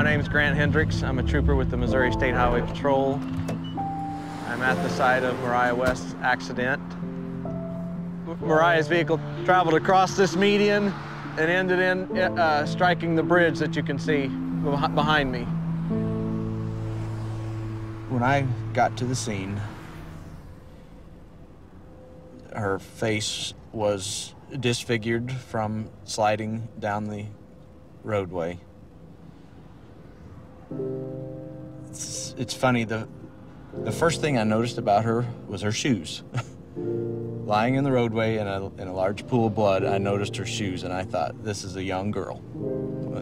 name's Grant Hendricks. I'm a trooper with the Missouri State Highway Patrol. I'm at the site of Mariah West's accident. Mariah's vehicle traveled across this median and ended in striking the bridge that you can see behind me. When I got to the scene, her face was disfigured from sliding down the roadway. It's funny, the first thing I noticed about her was her shoes. Lying in the roadway in a large pool of blood, I noticed her shoes, and I thought, this is a young girl.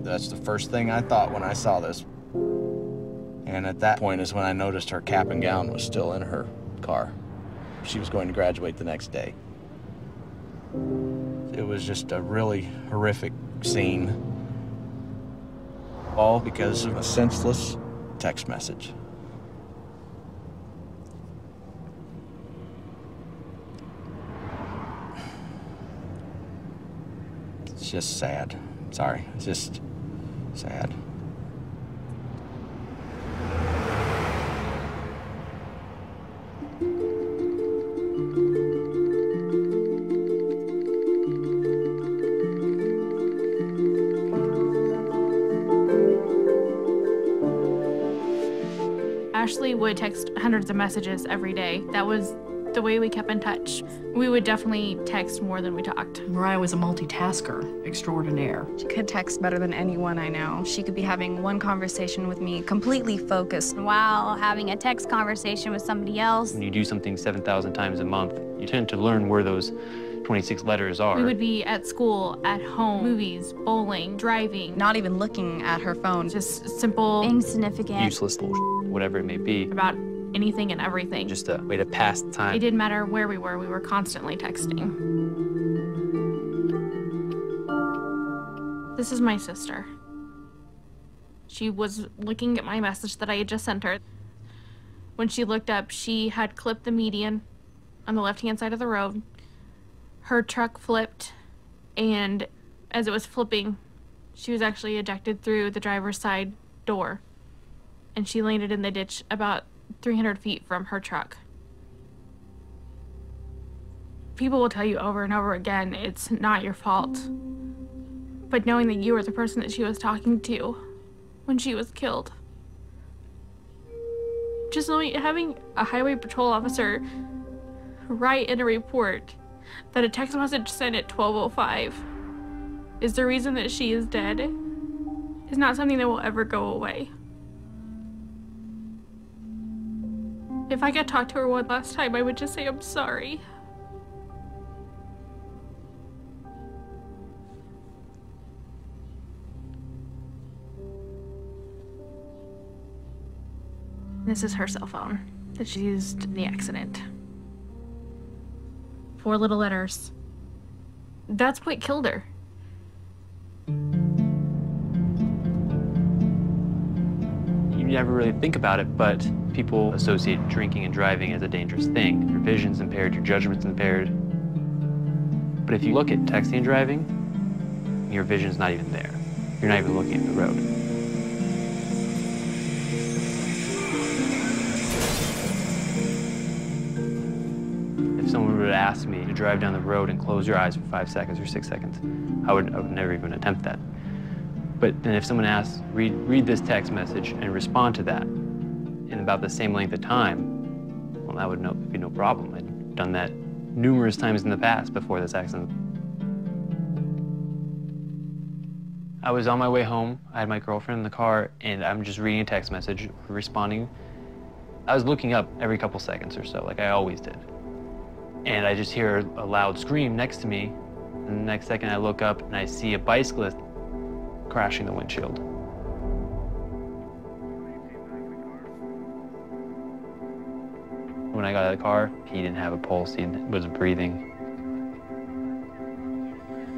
That's the first thing I thought when I saw this. And at that point is when I noticed her cap and gown was still in her car. She was going to graduate the next day. It was just a really horrific scene, all because of a senseless text message. It's just sad. Sorry, it's just sad. Ashley would text hundreds of messages every day. That was the way we kept in touch. We would definitely text more than we talked. Mariah was a multitasker extraordinaire. She could text better than anyone I know. She could be having one conversation with me, completely focused, while having a text conversation with somebody else. When you do something 7,000 times a month, you tend to learn where those 26 letters are. We would be at school, at home, movies, bowling, driving. Not even looking at her phone. Just simple, insignificant, useless bullshit, whatever it may be. About anything and everything. Just a way to pass the time. It didn't matter where we were constantly texting. This is my sister. She was looking at my message that I had just sent her. When she looked up, she had clipped the median on the left-hand side of the road. Her truck flipped, and as it was flipping, she was actually ejected through the driver's side door, and she landed in the ditch about 300 feet from her truck. People will tell you over and over again, it's not your fault. But knowing that you were the person that she was talking to when she was killed. Just knowing, having a highway patrol officer write in a report that a text message sent at 12:05 is the reason that she is dead is not something that will ever go away. If I could talk to her one last time, I would just say, I'm sorry. This is her cell phone that she used in the accident. 4 little letters. That's what killed her. You never really think about it, but people associate drinking and driving as a dangerous thing. Your vision's impaired, your judgment's impaired. But if you look at texting and driving, your vision's not even there. You're not even looking at the road. If someone would ask me to drive down the road and close your eyes for 5 seconds or 6 seconds, I would never even attempt that. But then if someone asks, read this text message and respond to that in about the same length of time, well, that would be no problem. I'd done that numerous times in the past before this accident. I was on my way home. I had my girlfriend in the car, and I'm just reading a text message, responding. I was looking up every couple seconds or so, like I always did. And I just hear a loud scream next to me, and the next second I look up and I see a bicyclist crashing the windshield. When I got out of the car, he didn't have a pulse, he wasn't breathing.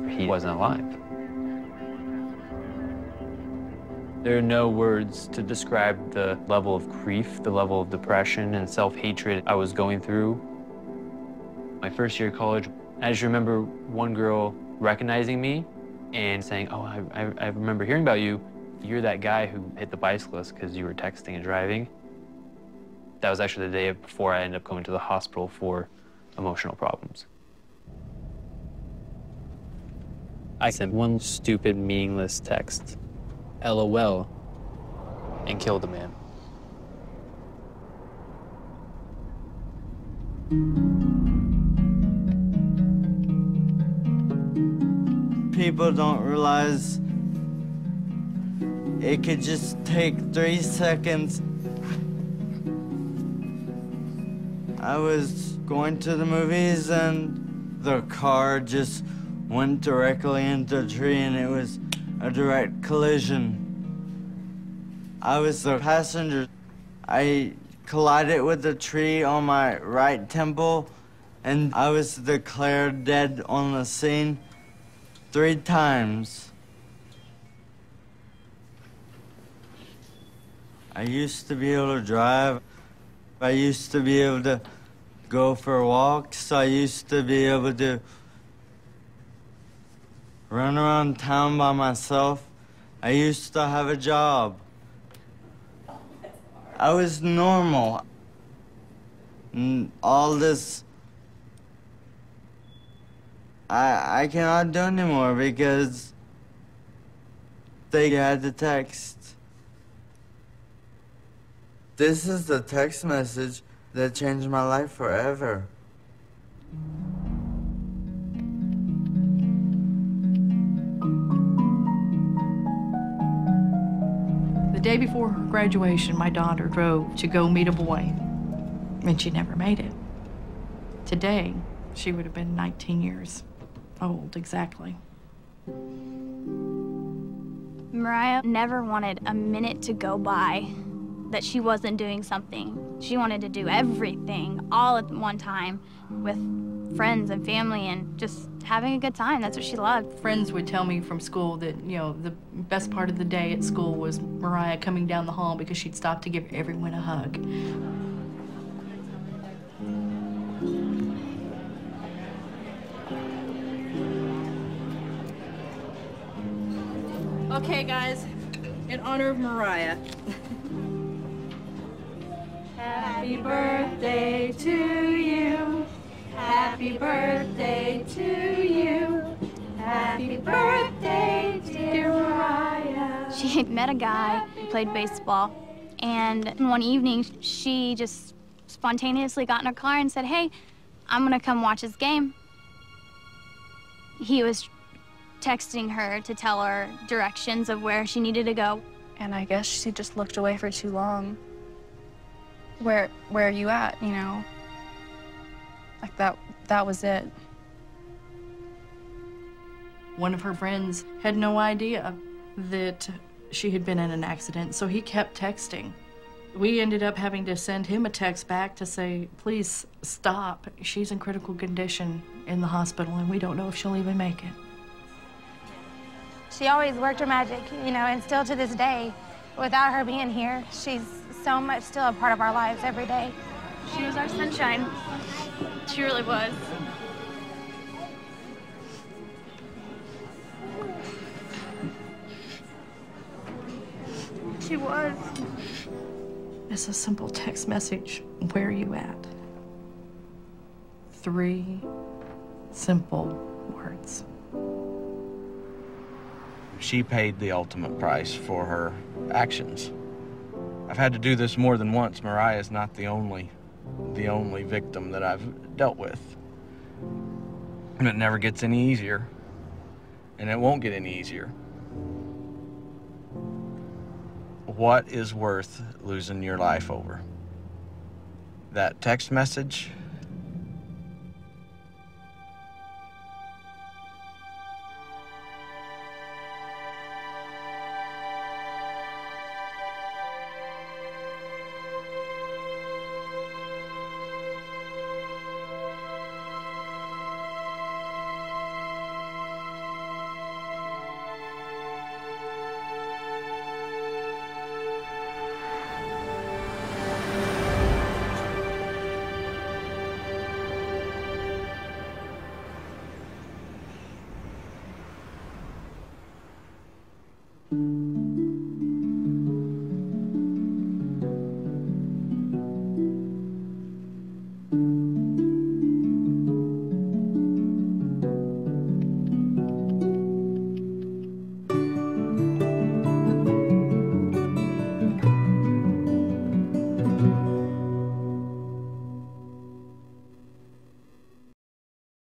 He wasn't alive. There are no words to describe the level of grief, the level of depression and self-hatred I was going through. My first year of college, I just remember one girl recognizing me and saying, oh, I remember hearing about you. You're that guy who hit the bicyclist because you were texting and driving. That was actually the day before I ended up going to the hospital for emotional problems. I sent one stupid, meaningless text, LOL, and killed the man. People don't realize it could just take 3 seconds. I was going to the movies and the car just went directly into a tree and it was a direct collision. I was the passenger. I collided with the tree on my right temple and I was declared dead on the scene 3 times. I used to be able to drive. I used to be able to go for walks. I used to be able to run around town by myself. I used to have a job. I was normal. And all this, I cannot do anymore because they had the text. This is the text message that changed my life forever. The day before her graduation, my daughter drove to go meet a boy, and she never made it. Today, she would have been 19 years old, exactly. Mariah never wanted a minute to go by that she wasn't doing something. She wanted to do everything all at one time with friends and family and just having a good time. That's what she loved. Friends would tell me from school that, you know, the best part of the day at school was Mariah coming down the hall because she'd stop to give everyone a hug. Okay, guys, in honor of Mariah. Happy birthday to you. Happy birthday to you. Happy birthday, dear Mariah. She had met a guy who played baseball, and one evening she just spontaneously got in her car and said, "Hey, I'm gonna come watch his game." He was texting her to tell her directions of where she needed to go. And I guess she just looked away for too long. Where are you at, you know? Like that was it. One of her friends had no idea that she had been in an accident, so he kept texting. We ended up having to send him a text back to say, please stop. She's in critical condition in the hospital, and we don't know if she'll even make it. She always worked her magic, you know, and still to this day, without her being here, she's so much still a part of our lives every day. She was our sunshine. She really was. She was. It's a simple text message. Where are you at? 3 simple words. She paid the ultimate price for her actions. I've had to do this more than once. Mariah is not the only victim that I've dealt with. And it never gets any easier. And it won't get any easier. What is worth losing your life over? That text message